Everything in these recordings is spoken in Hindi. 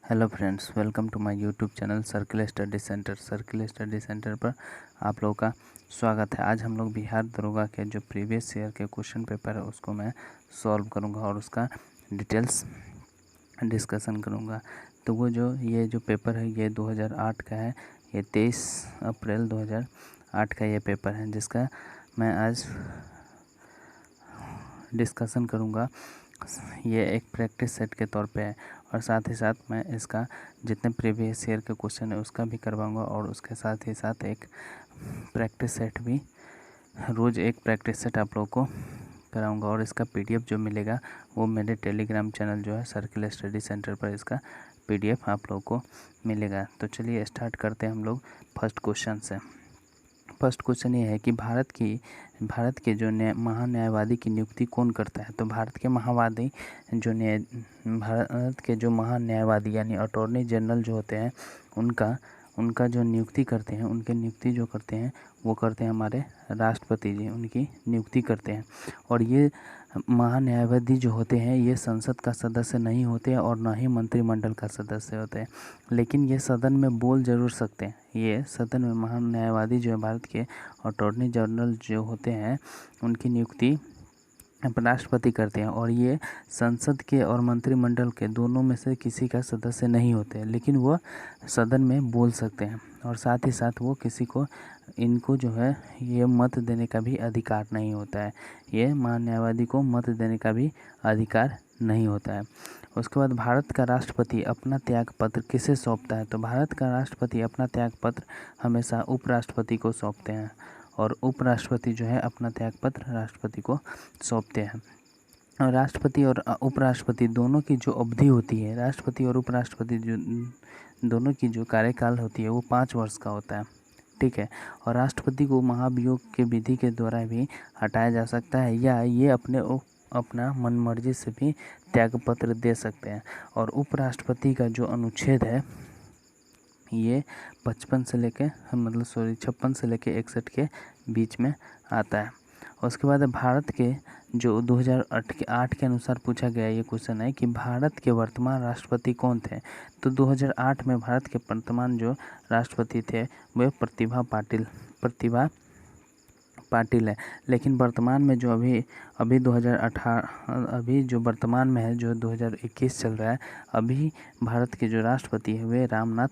Hello friends, welcome to my YouTube channel circle study centre. Circle study centre पर आप लोगों का स्वागत है। आज हम लोग बिहार दरोगा के जो प्रीवियस ईयर के क्वेश्चन पेपर है उसको मैं सॉल्व करूंगा और उसका डिटेल्स डिस्कशन करूंगा। तो वो ये जो पेपर है ये 2008 का है। ये 23 अप्रैल 2008 का ये पेपर है जिसका मैं आज डिस्कशन करूंगा। ये एक प्रैक्टिस सेट के तौर पे है और साथ ही साथ मैं इसका जितने प्रीवियस ईयर के क्वेश्चन है उसका भी करवाऊंगा और उसके साथ ही साथ एक प्रैक्टिस सेट भी, रोज़ एक प्रैक्टिस सेट आप लोगों को कराऊंगा। और इसका पीडीएफ जो मिलेगा वो मेरे टेलीग्राम चैनल जो है सर्किल स्टडी सेंटर पर इसका पीडीएफ आप लोगों को मिलेगा। तो चलिए स्टार्ट करते हैं हम लोग फर्स्ट क्वेश्चन से। फर्स्ट क्वेश्चन ये है कि भारत के जो महान्यायवादी की नियुक्ति कौन करता है। तो भारत के जो महान्यायवादी यानी अटॉर्नी जनरल जो होते हैं उनका जो नियुक्ति करते हैं, उनके नियुक्ति जो करते हैं वो करते हैं हमारे राष्ट्रपति जी, उनकी नियुक्ति करते हैं। और ये महान्यायवादी जो होते हैं ये संसद का सदस्य नहीं होते और ना ही मंत्रिमंडल का सदस्य होते हैं, लेकिन ये सदन में बोल जरूर सकते हैं। ये सदन में महान्यायवादी जो है भारत के अटॉर्नी जनरल जो होते हैं उनकी नियुक्ति राष्ट्रपति करते हैं और ये संसद के और मंत्रिमंडल के दोनों में से किसी का सदस्य नहीं होते, लेकिन वो सदन में बोल सकते हैं। और साथ ही साथ वो इनको जो है ये मत देने का भी अधिकार नहीं होता है। ये महान्यायवादी को मत देने का भी अधिकार नहीं होता है। उसके बाद भारत का राष्ट्रपति अपना त्यागपत्र किसे सौंपता है। तो भारत का राष्ट्रपति अपना त्यागपत्र हमेशा उपराष्ट्रपति को सौंपते हैं और उपराष्ट्रपति जो है अपना त्यागपत्र राष्ट्रपति को सौंपते हैं। और राष्ट्रपति और उपराष्ट्रपति दोनों की जो अवधि होती है, राष्ट्रपति और उपराष्ट्रपति जो दोनों की जो कार्यकाल होती है वो 5 वर्ष का होता है, ठीक है। और राष्ट्रपति को महाभियोग के विधि के द्वारा भी हटाया जा सकता है या ये अपना मनमर्जी से भी त्यागपत्र दे सकते हैं। और उपराष्ट्रपति का जो अनुच्छेद है ये 56 से लेके 61 के बीच में आता है। उसके बाद भारत के जो 2008 के अनुसार पूछा गया ये क्वेश्चन है कि भारत के वर्तमान राष्ट्रपति कौन थे। तो 2008 में भारत के वर्तमान जो राष्ट्रपति थे वे प्रतिभा पाटिल है। लेकिन वर्तमान में जो अभी 2018 अभी जो वर्तमान में है, जो 2021 चल रहा है, अभी भारत के जो राष्ट्रपति है वे रामनाथ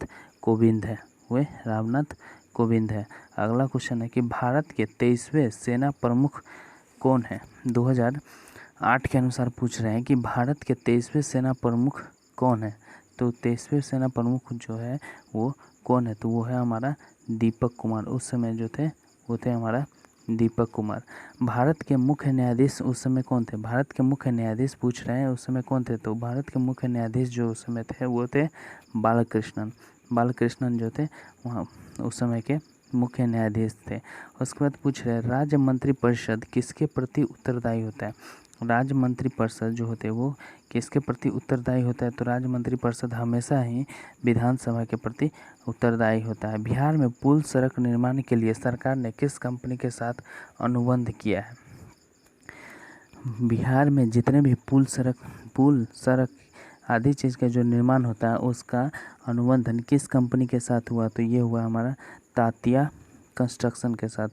कोविंद है। अगला क्वेश्चन है कि भारत के 23वें सेना प्रमुख कौन है। 2008 के अनुसार पूछ रहे हैं कि भारत के 23वें सेना प्रमुख कौन है। तो 23वें सेना प्रमुख जो है वो कौन है। तो वो है हमारा दीपक कुमार। उस समय जो थे वो थे हमारा दीपक कुमार। भारत के मुख्य न्यायाधीश उस समय कौन थे। भारत के मुख्य न्यायाधीश पूछ रहे हैं उस समय कौन थे। तो भारत के मुख्य न्यायाधीश जो उस समय थे वो थे बालकृष्णन जो थे वहाँ उस समय के मुख्य न्यायाधीश थे। उसके बाद पूछ रहे हैं राज्य मंत्रिपरिषद किसके प्रति उत्तरदायी होता है। राज्य मंत्रिपरिषद जो होते हैं वो किसके प्रति उत्तरदायी होता है। तो राज्य मंत्रिपरिषद हमेशा ही विधानसभा के प्रति उत्तरदायी होता है। बिहार में पुल सड़क निर्माण के लिए सरकार ने किस कंपनी के साथ अनुबंध किया है। बिहार में जितने भी पुल सड़क आदि चीज़ का जो निर्माण होता है उसका अनुबंधन किस कंपनी के साथ हुआ। तो ये हुआ हमारा तातिया कंस्ट्रक्शन के साथ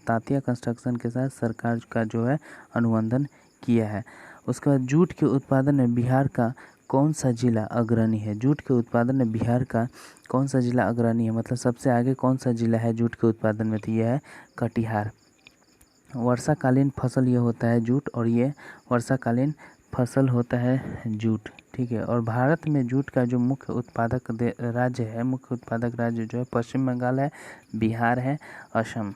सरकार का जो है अनुबंधन किया है। उसके बाद जूट के उत्पादन में बिहार का कौन सा जिला अग्रणी है। जूट के उत्पादन में बिहार का कौन सा जिला अग्रणी है, मतलब सबसे आगे कौन सा जिला है जूट के उत्पादन में। तो यह है कटिहार। वर्षाकालीन फसल ये होता है जूट और ये वर्षाकालीन फसल होता है जूट, ठीक है। और भारत में जूट का जो मुख्य उत्पादक राज्य जो है पश्चिम बंगाल है, बिहार है, असम।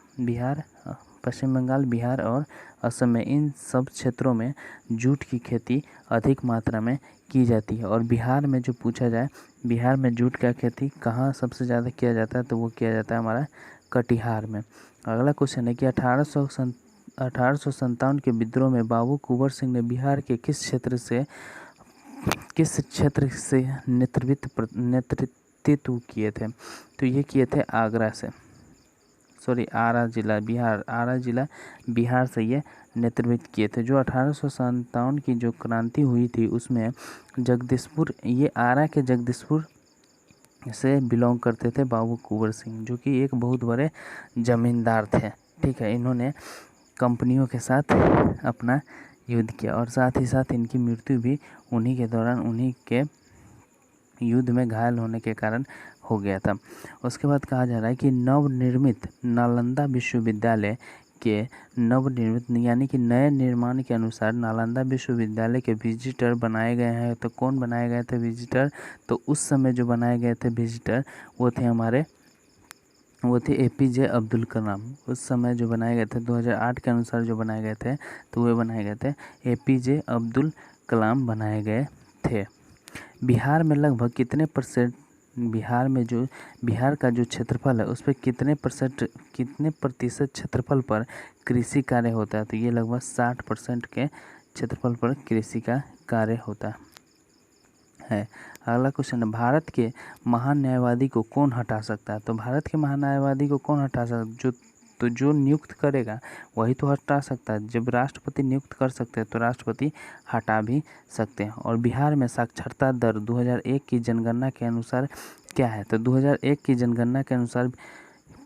पश्चिम बंगाल, बिहार और असम में इन सब क्षेत्रों में जूट की खेती अधिक मात्रा में की जाती है। और बिहार में जो पूछा जाए बिहार में जूट का खेती कहाँ सबसे ज़्यादा किया जाता है, तो वो किया जाता है हमारा कटिहार में। अगला क्वेश्चन है कि 1857 के विद्रोह में बाबू कुंवर सिंह ने बिहार के किस क्षेत्र से नेतृत्व किए थे। तो ये किए थे आरा जिला बिहार से ये नेतृत्व किए थे। जो 1857 की जो क्रांति हुई थी उसमें जगदीशपुर, ये आरा के जगदीशपुर से बिलोंग करते थे बाबू कुंवर सिंह, जो कि एक बहुत बड़े ज़मींदार थे। ठीक है, इन्होंने कंपनियों के साथ अपना युद्ध किया और साथ ही साथ इनकी मृत्यु भी उन्हीं के दौरान, उन्हीं के युद्ध में घायल होने के कारण हो गया था। उसके बाद कहा जा रहा है कि नवनिर्मित नालंदा विश्वविद्यालय के नवनिर्मित यानी कि नए निर्माण के अनुसार नालंदा विश्वविद्यालय के विजिटर बनाए गए हैं। तो कौन बनाए गए थे विजिटर? तो उस समय जो बनाए गए थे विजिटर वो थे एपीजे अब्दुल कलाम। उस समय जो बनाए गए थे 2008 के अनुसार जो बनाए गए थे, तो वे बनाए गए थे एपीजे अब्दुल कलाम बनाए गए थे। बिहार में लगभग कितने परसेंट, बिहार का जो क्षेत्रफल है उस पर कितने प्रतिशत क्षेत्रफल पर कृषि कार्य होता है? तो ये लगभग 60% के क्षेत्रफल पर कृषि का कार्य होता है। अगला क्वेश्चन है, भारत के महान न्यायवादी को कौन हटा सकता है? तो भारत के महान न्यायवादी को कौन हटा सकता है? जो नियुक्त करेगा वही तो हटा सकता है। जब राष्ट्रपति नियुक्त कर सकते हैं तो राष्ट्रपति हटा भी सकते हैं। और बिहार में साक्षरता दर 2001 की जनगणना के अनुसार क्या है? तो 2001 की जनगणना के अनुसार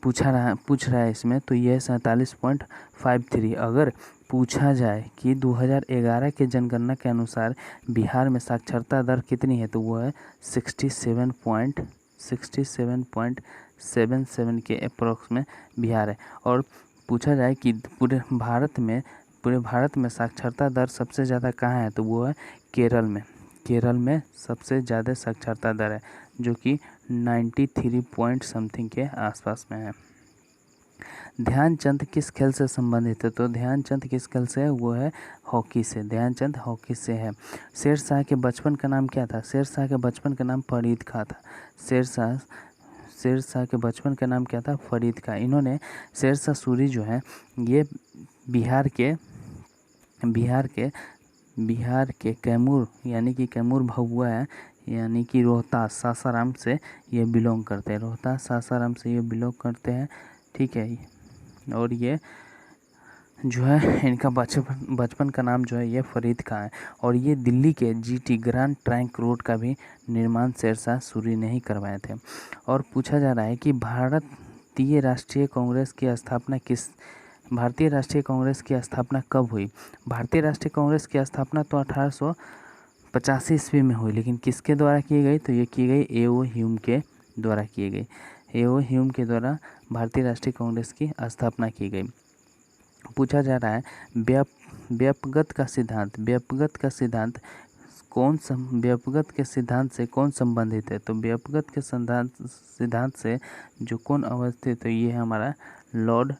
पूछ रहा है इसमें, तो यह 47.53। अगर पूछा जाए कि 2011 के जनगणना के अनुसार बिहार में साक्षरता दर कितनी है, तो वो है 67.77 के अप्रोक्स में बिहार है। और पूछा जाए कि पूरे भारत में साक्षरता दर सबसे ज़्यादा कहाँ है, तो वो है केरल में। केरल में सबसे ज़्यादा साक्षरता दर है, जो कि 93 पॉइंट समथिंग के आसपास में है। ध्यानचंद किस खेल से संबंधित है? तो ध्यानचंद किस खेल से है? वो है हॉकी से। ध्यानचंद हॉकी से है। शेरशाह के बचपन का नाम क्या था? शेरशाह के बचपन का नाम फरीद खां था। शेरशाह के बचपन का नाम क्या था? फरीद खां। इन्होंने शेरशाह सूरी जो है ये बिहार के कैमूर यानी कि कैमूर भभुआ है, यानी कि रोहतास सासाराम से ये बिलोंग करते हैं। रोहतास सासाराम से ये बिलोंग करते हैं। ठीक है, और ये जो है इनका बचपन का नाम जो है ये फरीद खां है। और ये दिल्ली के जीटी ग्रैंड ट्रंक रोड का भी निर्माण शेरशाह सूरी ने ही करवाए थे। और पूछा जा रहा है कि भारतीय राष्ट्रीय कांग्रेस की स्थापना कब हुई? भारतीय राष्ट्रीय कांग्रेस की स्थापना तो 1885 ईस्वी में हुई, लेकिन किसके द्वारा की गई? तो ये की गई ए.ओ. ह्यूम के द्वारा की गई। ए.ओ. ह्यूम के द्वारा भारतीय राष्ट्रीय कांग्रेस की स्थापना की गई। पूछा जा रहा है व्यापगत का सिद्धांत के सिद्धांत से कौन संबंधित है? तो व्यापगत के सिद्धांत से जो कौन अवस्थित है, ये है हमारा लॉर्ड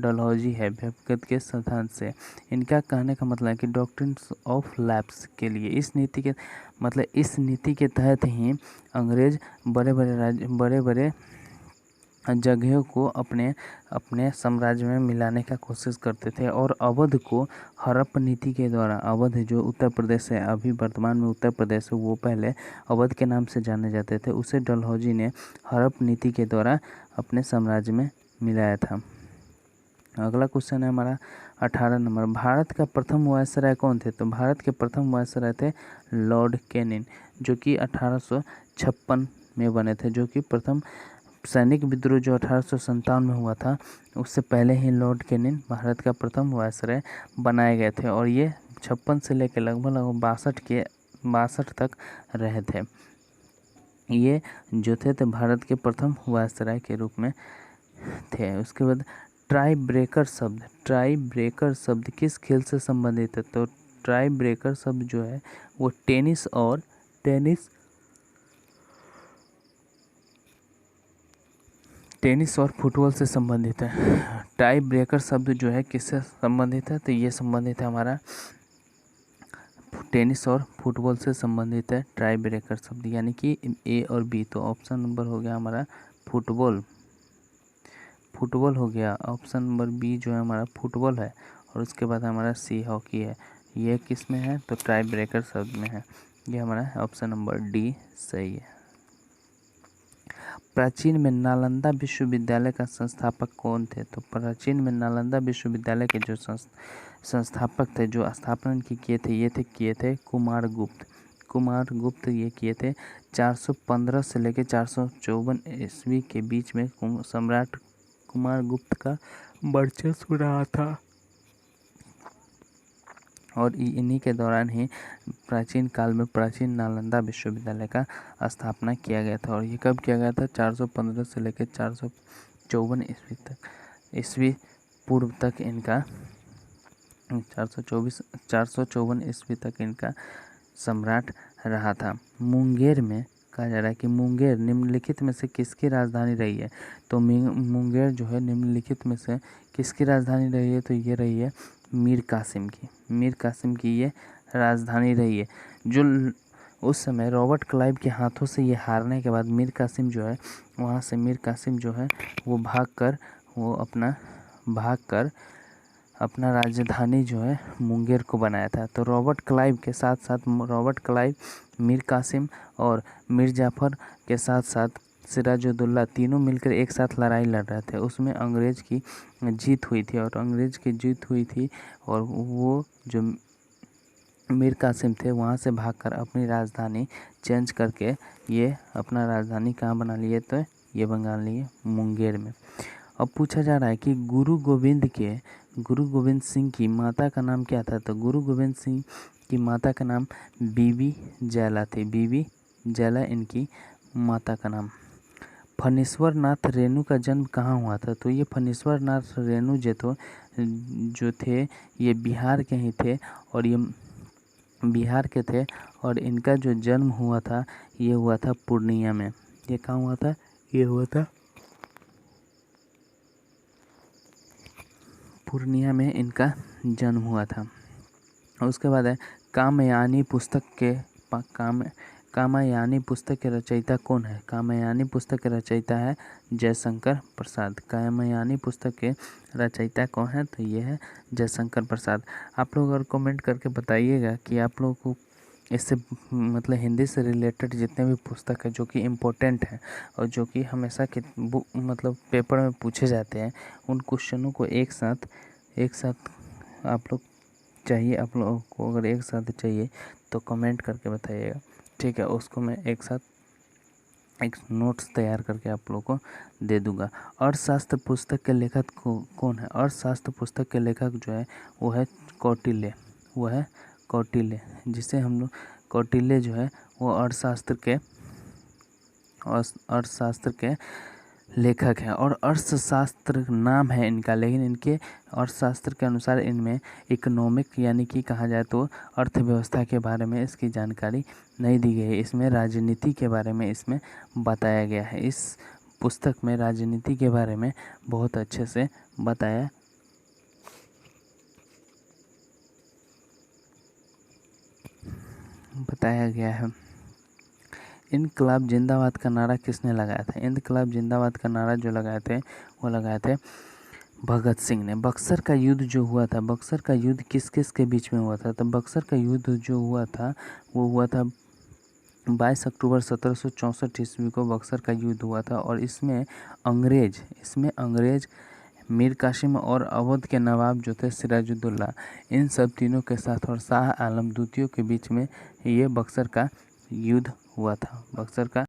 डलहौजी है व्यापगत के सिद्धांत से। इनका कहने का मतलब है कि डॉक्ट्रिन्स ऑफ लैप्स के लिए इस नीति के तहत ही अंग्रेज बड़े जगहों को अपने साम्राज्य में मिलाने का कोशिश करते थे। और अवध को हड़प्पा नीति के द्वारा, अवध जो उत्तर प्रदेश है, अभी वर्तमान में उत्तर प्रदेश है, वो पहले अवध के नाम से जाने जाते थे, उसे डलहौजी ने हड़प्पा नीति के द्वारा अपने साम्राज्य में मिलाया था। अगला क्वेश्चन है हमारा 18 नंबर, भारत का प्रथम वायसराय कौन थे? तो भारत के प्रथम वायसराय थे लॉर्ड कैनिंग, जो कि 1856 में बने थे, जो कि प्रथम सैनिक विद्रोह जो 1857 में हुआ था, उससे पहले ही लॉर्ड कैनिंग भारत का प्रथम वायसराय बनाए गए थे। और ये 56 से लेकर लगभग 62 तक रहे थे। ये जो थे भारत के प्रथम वायसराय के रूप में थे। उसके बाद टाई ब्रेकर शब्द किस खेल से संबंधित है? तो टाई ब्रेकर शब्द जो है वो टेनिस और फुटबॉल से संबंधित है। टाई ब्रेकर शब्द जो है किससे संबंधित है? तो ये संबंधित है हमारा टेनिस और फुटबॉल से संबंधित है टाई ब्रेकर शब्द, यानी कि ए और बी। तो ऑप्शन नंबर हो गया हमारा फुटबॉल हो गया। ऑप्शन नंबर बी जो है हमारा फुटबॉल है। और उसके बाद हमारा सी हॉकी है। ये किस में है? तो टाई ब्रेकर शब्द में है। ये हमारा ऑप्शन नंबर डी सही है। प्राचीन में नालंदा विश्वविद्यालय का संस्थापक कौन थे? तो प्राचीन में नालंदा विश्वविद्यालय के जो संस्थापक थे, जो स्थापना किए थे, ये किए थे कुमार गुप्त ये किए थे 415 से लेकर 454 ईस्वी के बीच में सम्राट कुमार गुप्त का वर्चस्व रहा था। और इन्हीं के दौरान ही प्राचीन काल में प्राचीन नालंदा विश्वविद्यालय का स्थापना किया गया था। और ये कब किया गया था? 415 से लेकर 454 ईस्वी तक, ईस्वी पूर्व तक इनका 454 ईस्वी तक इनका सम्राट रहा था। मुंगेर में कहा जा रहा है कि मुंगेर निम्नलिखित में से किसकी राजधानी रही है? तो मुंगेर जो है निम्नलिखित में से किसकी राजधानी रही है? तो ये रही है मीर कासिम की। मीर कासिम की ये राजधानी रही है। जो उस समय रॉबर्ट क्लाइव के हाथों से ये हारने के बाद मीर कासिम जो है वहाँ से मीर कासिम जो है वो अपना राजधानी जो है मुंगेर को बनाया था। तो रॉबर्ट क्लाइव के साथ साथ मीर कासिम और मीर जाफ़र के साथ साथ सिराजुद्दौला तीनों मिलकर एक साथ लड़ाई लड़ रहे थे। उसमें अंग्रेज़ की जीत हुई थी और वो जो मीर कासिम थे वहाँ से भागकर अपनी राजधानी चेंज करके ये अपना राजधानी कहाँ बना लिए? तो ये बना लिए मुंगेर में। अब पूछा जा रहा है कि गुरु गोविंद सिंह की माता का नाम क्या था? तो गुरु गोविंद सिंह की माता का नाम बीबी जैला थी। बीबी जैला इनकी माता का नाम। फणीश्वर नाथ रेणु का जन्म कहाँ हुआ था? तो ये फणीश्वर नाथ रेणु जो थे ये बिहार के ही थे और ये बिहार के थे और इनका जो जन्म हुआ था ये हुआ था पूर्णिया में। ये कहाँ हुआ था? ये हुआ था पूर्णिया में इनका जन्म हुआ था। और उसके बाद है कामयानी पुस्तक के रचयिता कौन है? कामयानी पुस्तक के रचयिता है जयशंकर प्रसाद। कामयानी पुस्तक के रचयिता कौन है? तो ये है जयशंकर प्रसाद। आप लोग अगर कमेंट करके बताइएगा कि आप लोगों को इससे मतलब हिंदी से रिलेटेड जितने भी पुस्तक है जो कि इम्पोर्टेंट है और जो कि हमेशा के मतलब पेपर में पूछे जाते हैं उन क्वेश्चनों को एक साथ आप लोगों को अगर एक साथ चाहिए तो कमेंट करके बताइएगा, ठीक है? उसको मैं एक साथ एक नोट्स तैयार करके आप लोगों को दे दूंगा। अर्थशास्त्र पुस्तक के लेखक कौन है? अर्थशास्त्र पुस्तक के लेखक जो है वो है कौटिल्य, जिसे हम लोग कौटिल्य जो है वो अर्थशास्त्र के लेखक हैं। और अर्थशास्त्र नाम है इनका, लेकिन इनके अर्थशास्त्र के अनुसार इनमें इकोनॉमिक यानी कि कहा जाए तो अर्थव्यवस्था के बारे में इसकी जानकारी नहीं दी गई है। इसमें राजनीति के बारे में इसमें बताया गया है। इस पुस्तक में राजनीति के बारे में बहुत अच्छे से बताया गया है। इनकलाब जिंदाबाद का नारा किसने लगाया था? इनकलाब जिंदाबाद का नारा जो लगाए थे भगत सिंह ने। बक्सर का युद्ध जो हुआ था, बक्सर का युद्ध किस किस के बीच में हुआ था? तो बक्सर का युद्ध जो हुआ था वो हुआ था 22 अक्टूबर 1764 ईस्वी को बक्सर का युद्ध हुआ था। और इसमें अंग्रेज मीर कासिम और अवध के नवाब जो थे सिराजुद्दौला, इन सब तीनों के साथ और शाह आलम द्वितीय के बीच में ये बक्सर का युद्ध हुआ था। बक्सर का